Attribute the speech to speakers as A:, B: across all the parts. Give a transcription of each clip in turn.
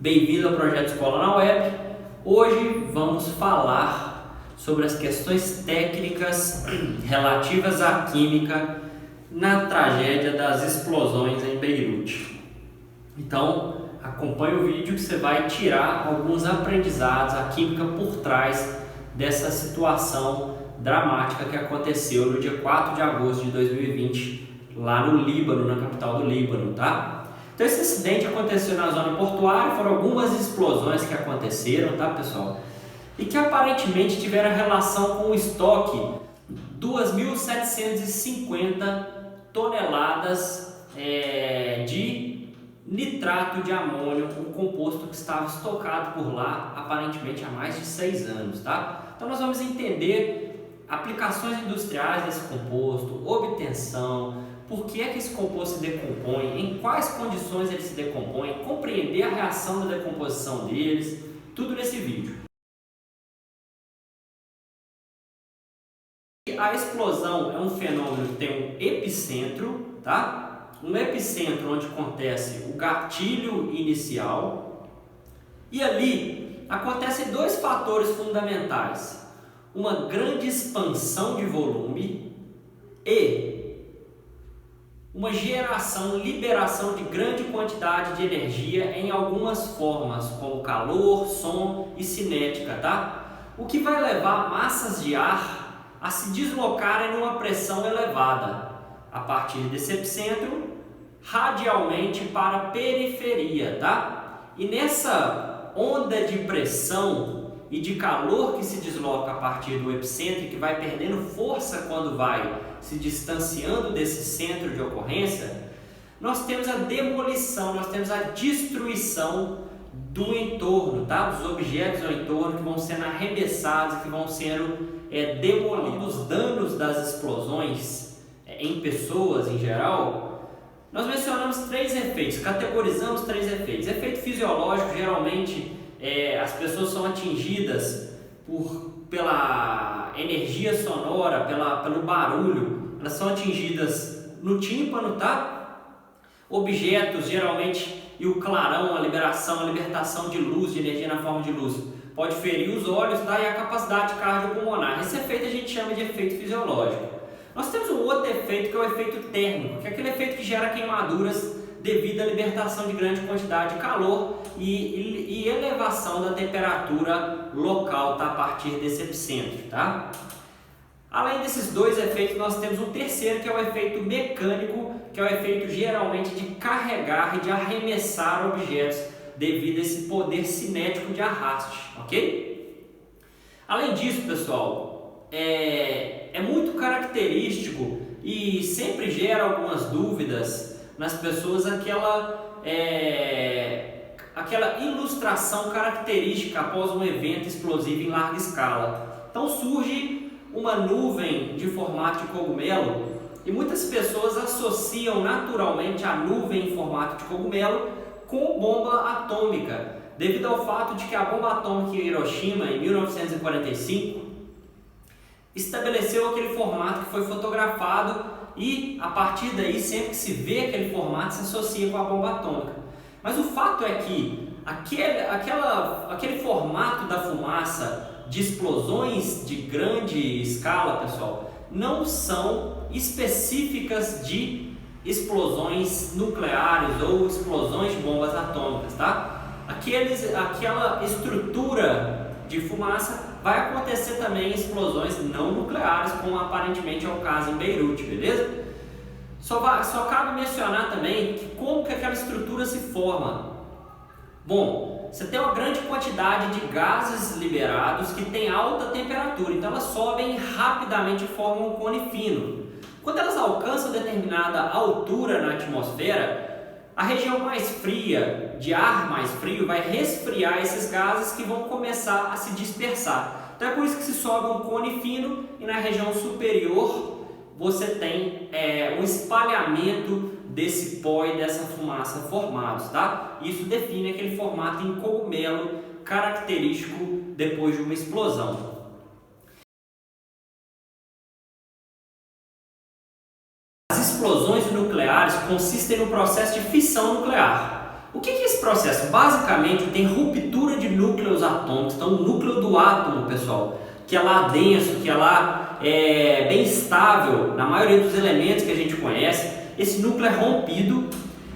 A: Bem-vindo ao Projeto Escola na Web. Hoje vamos falar sobre as questões técnicas relativas à química na tragédia das explosões em Beirute. Então, acompanhe o vídeo que você vai tirar alguns aprendizados, a química por trás dessa situação dramática que aconteceu no dia 4 de agosto de 2020, lá no Líbano, na capital do Líbano, tá? Então esse acidente aconteceu na zona portuária, foram algumas explosões que aconteceram, tá, pessoal? E que aparentemente tiveram relação com o estoque 2.750 toneladas de nitrato de amônio, um composto que estava estocado por lá aparentemente há mais de 6 anos, tá? Então nós vamos entender aplicações industriais desse composto, obtenção, por que é que esse composto se decompõe, em quais condições ele se decompõe, compreender a reação da decomposição deles, tudo nesse vídeo. A explosão é um fenômeno que tem um epicentro, tá? Um epicentro onde acontece o gatilho inicial e ali acontecem dois fatores fundamentais: uma grande expansão de volume e uma geração, liberação de grande quantidade de energia em algumas formas, como calor, som e cinética, tá? O que vai levar massas de ar a se deslocarem numa pressão elevada, a partir desse epicentro, radialmente para a periferia, tá? E nessa onda de pressão e de calor que se desloca a partir do epicentro e que vai perdendo força quando vai se distanciando desse centro de ocorrência, nós temos a demolição, nós temos a destruição do entorno, tá? Dos objetos ao entorno que vão sendo arremessados, que vão sendo demolidos. Os danos das explosões em pessoas em geral, nós mencionamos 3 efeitos, categorizamos 3 efeitos. Efeito fisiológico, geralmente as pessoas são atingidas pela energia sonora, pelo barulho, elas são atingidas no tímpano, tá? Objetos, geralmente, e o clarão, a libertação de luz, de energia na forma de luz, pode ferir os olhos, tá? E a capacidade cardiopulmonar. Esse efeito a gente chama de efeito fisiológico. Nós temos um outro efeito que é o efeito térmico, que é aquele efeito que gera queimaduras devido à libertação de grande quantidade de calor e elevação da temperatura local, tá? A partir desse epicentro, tá? Além desses 2 efeitos, nós temos um terceiro, que é o efeito mecânico, que é o efeito geralmente de carregar e de arremessar objetos devido a esse poder cinético de arraste, ok? Além disso, pessoal, é muito característico e sempre gera algumas dúvidas nas pessoas aquela ilustração característica após um evento explosivo em larga escala. Então surge uma nuvem de formato de cogumelo e muitas pessoas associam naturalmente a nuvem em formato de cogumelo com bomba atômica, devido ao fato de que a bomba atômica em Hiroshima, em 1945, estabeleceu aquele formato que foi fotografado e, a partir daí, sempre que se vê aquele formato, se associa com a bomba atômica. Mas o fato é que aquele formato da fumaça de explosões de grande escala, pessoal, não são específicas de explosões nucleares ou explosões de bombas atômicas, tá? Aquela estrutura de fumaça vai acontecer também em explosões não nucleares, como aparentemente é o caso em Beirute, beleza? Só cabe mencionar também como que aquela estrutura se forma. Bom, você tem uma grande quantidade de gases liberados que têm alta temperatura, então elas sobem rapidamente e formam um cone fino. Quando elas alcançam determinada altura na atmosfera, a região mais fria, de ar mais frio, vai resfriar esses gases que vão começar a se dispersar. Então é por isso que se sobe um cone fino e na região superior você tem um espalhamento desse pó e dessa fumaça formados, tá? Isso define aquele formato em cogumelo característico depois de uma explosão. As explosões nucleares consistem no processo de fissão nuclear. O que é esse processo? Basicamente tem ruptura de núcleos atômicos. Então o núcleo do átomo, pessoal, que é lá denso, que é lá bem estável, na maioria dos elementos que a gente conhece, esse núcleo é rompido,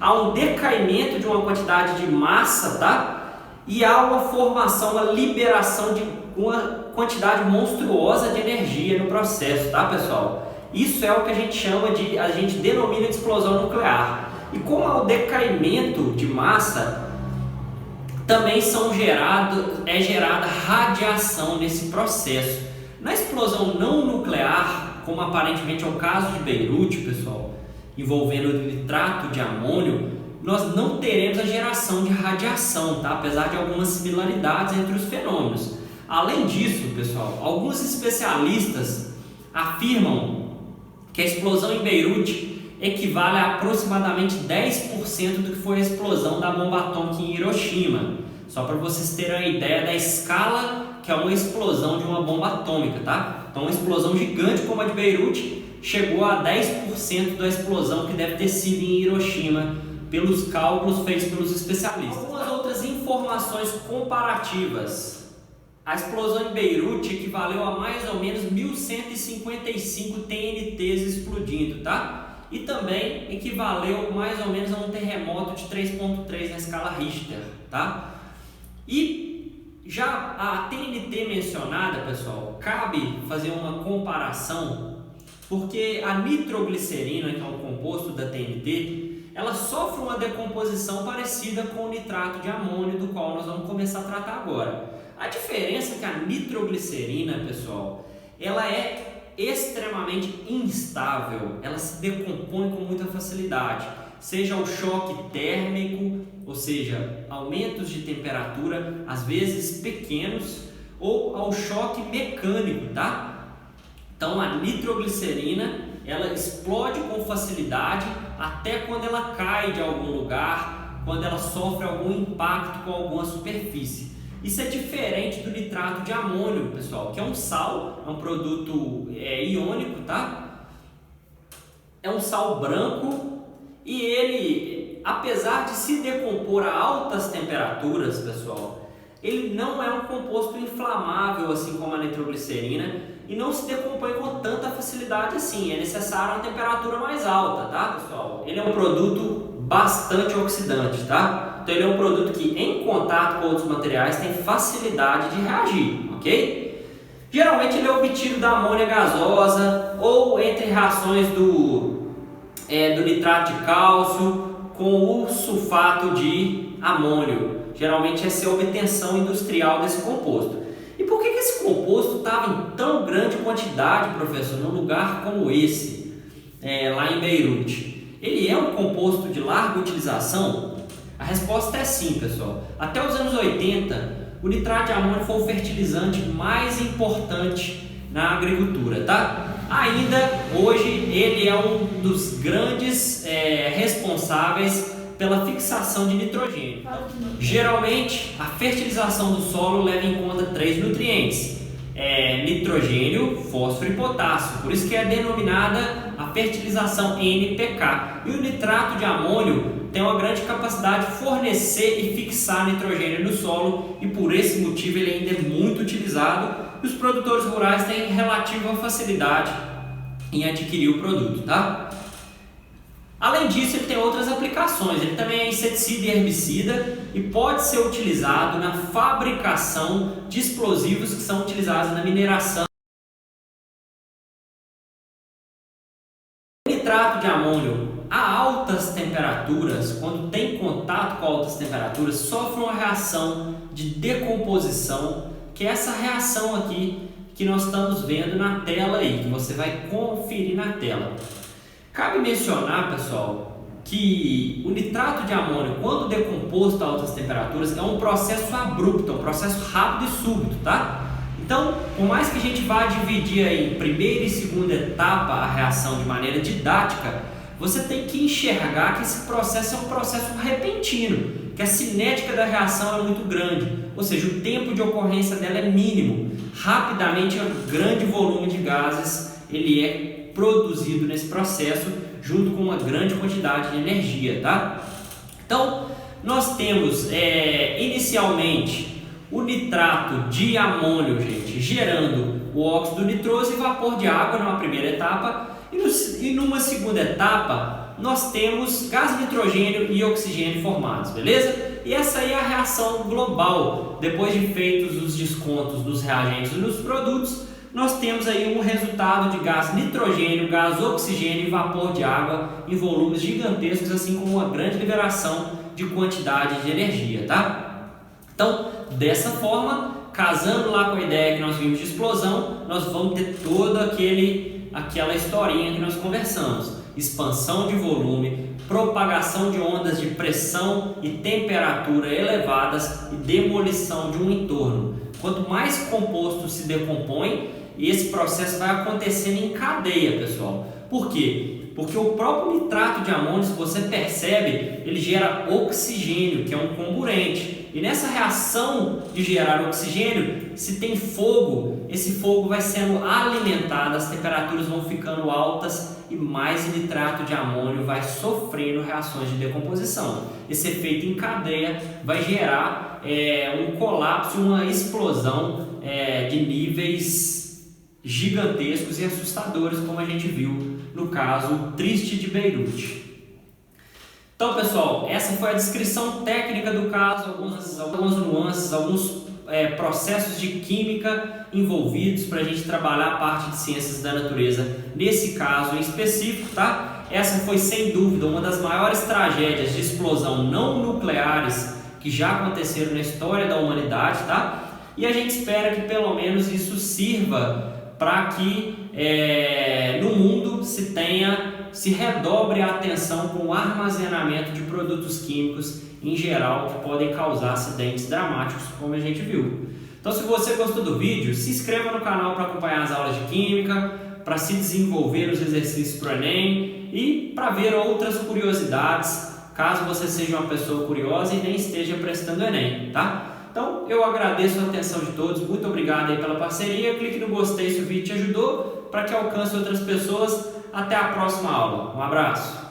A: há um decaimento de uma quantidade de massa, tá? E há uma formação, uma liberação de uma quantidade monstruosa de energia no processo, tá, pessoal? Isso é o que a gente denomina de explosão nuclear. E como há o decaimento de massa, também é gerada radiação nesse processo. Na explosão não nuclear, como aparentemente é o caso de Beirute, pessoal, envolvendo nitrato de amônio, nós não teremos a geração de radiação, tá? Apesar de algumas similaridades entre os fenômenos. Além disso, pessoal, alguns especialistas afirmam que a explosão em Beirute equivale a aproximadamente 10% do que foi a explosão da bomba atômica em Hiroshima. Só para vocês terem uma ideia da escala que é uma explosão de uma bomba atômica, tá? Então uma explosão gigante como a de Beirute chegou a 10% da explosão que deve ter sido em Hiroshima, pelos cálculos feitos pelos especialistas. Algumas outras informações comparativas. A explosão em Beirute equivaleu a mais ou menos 1.155 TNTs explodindo, tá? E também equivaleu mais ou menos a um terremoto de 3.3 na escala Richter, tá? E já a TNT mencionada, pessoal, cabe fazer uma comparação, porque a nitroglicerina, que é um composto da TNT, ela sofre uma decomposição parecida com o nitrato de amônio, do qual nós vamos começar a tratar agora. A diferença é que a nitroglicerina, pessoal, ela é extremamente instável, ela se decompõe com muita facilidade, seja ao choque térmico, ou seja, aumentos de temperatura, às vezes pequenos, ou ao choque mecânico, tá? Então a nitroglicerina, ela explode com facilidade até quando ela cai de algum lugar, quando ela sofre algum impacto com alguma superfície. Isso é diferente do nitrato de amônio, pessoal, que é um sal, é um produto iônico, tá? É um sal branco e ele, apesar de se decompor a altas temperaturas, pessoal, ele não é um composto inflamável assim como a nitroglicerina e não se decompõe com tanta facilidade assim. É necessário uma temperatura mais alta, tá, pessoal? Ele é um produto bastante oxidante, tá? Então ele é um produto que em contato com outros materiais tem facilidade de reagir, ok? Geralmente ele é obtido da amônia gasosa ou entre reações do nitrato de cálcio com o sulfato de amônio. Geralmente essa é a obtenção industrial desse composto. E por que esse composto estava em tão grande quantidade, professor, num lugar como esse, lá em Beirute? Ele é um composto de larga utilização? A resposta é sim, pessoal. Até os anos 80, o nitrato de amônio foi o fertilizante mais importante na agricultura, tá? Ainda hoje ele é um dos grandes responsáveis pela fixação de nitrogênio. Geralmente, a fertilização do solo leva em conta 3 nutrientes: nitrogênio, fósforo e potássio. Por isso que é denominada a fertilização NPK. E o nitrato de amônio tem uma grande capacidade de fornecer e fixar nitrogênio no solo e por esse motivo ele ainda é muito utilizado e os produtores rurais têm relativa facilidade em adquirir o produto, tá? Além disso, ele tem outras aplicações. Ele também é inseticida e herbicida e pode ser utilizado na fabricação de explosivos que são utilizados na mineração. O nitrato de amônio a altas temperaturas, quando tem contato com altas temperaturas, sofre uma reação de decomposição, que é essa reação aqui que nós estamos vendo na tela aí, que você vai conferir na tela. Cabe mencionar, pessoal, que o nitrato de amônio, quando decomposto a altas temperaturas, é um processo abrupto, é um processo rápido e súbito, tá? Então, por mais que a gente vá dividir aí em primeira e segunda etapa a reação de maneira didática, você tem que enxergar que esse processo é um processo repentino, que a cinética da reação é muito grande, ou seja, o tempo de ocorrência dela é mínimo. Rapidamente, um grande volume de gases ele é produzido nesse processo, junto com uma grande quantidade de energia, tá? Então, nós temos inicialmente o nitrato de amônio, gente, gerando o óxido nitroso e vapor de água numa primeira etapa, e numa segunda etapa nós temos gás nitrogênio e oxigênio formados, beleza? E essa aí é a reação global. Depois de feitos os descontos dos reagentes e dos produtos, nós temos aí um resultado de gás nitrogênio, gás oxigênio e vapor de água em volumes gigantescos, assim como uma grande liberação de quantidade de energia, tá? Então, dessa forma, casando lá com a ideia que nós vimos de explosão, nós vamos ter toda aquela historinha que nós conversamos: expansão de volume, propagação de ondas de pressão e temperatura elevadas e demolição de um entorno. Quanto mais composto se decompõe, esse processo vai acontecendo em cadeia, pessoal. Por quê? Porque o próprio nitrato de amônio, se você percebe, ele gera oxigênio, que é um comburente. E nessa reação de gerar oxigênio, se tem fogo, esse fogo vai sendo alimentado, as temperaturas vão ficando altas e mais nitrato de amônio vai sofrendo reações de decomposição. Esse efeito em cadeia vai gerar um colapso, uma explosão de níveis gigantescos e assustadores, como a gente viu no caso triste de Beirute. Então, pessoal, essa foi a descrição técnica do caso, algumas nuances, alguns processos de química envolvidos para a gente trabalhar a parte de ciências da natureza nesse caso em específico, tá? Essa foi sem dúvida uma das maiores tragédias de explosão não nucleares que já aconteceram na história da humanidade, tá? E a gente espera que pelo menos isso sirva para que no mundo se redobre a atenção com o armazenamento de produtos químicos em geral que podem causar acidentes dramáticos, como a gente viu. Então, se você gostou do vídeo, se inscreva no canal para acompanhar as aulas de química, para se desenvolver os exercícios para o Enem e para ver outras curiosidades, caso você seja uma pessoa curiosa e nem esteja prestando Enem, tá? Então, eu agradeço a atenção de todos, muito obrigado aí pela parceria, clique no gostei se o vídeo te ajudou, para que alcance outras pessoas. Até a próxima aula, um abraço!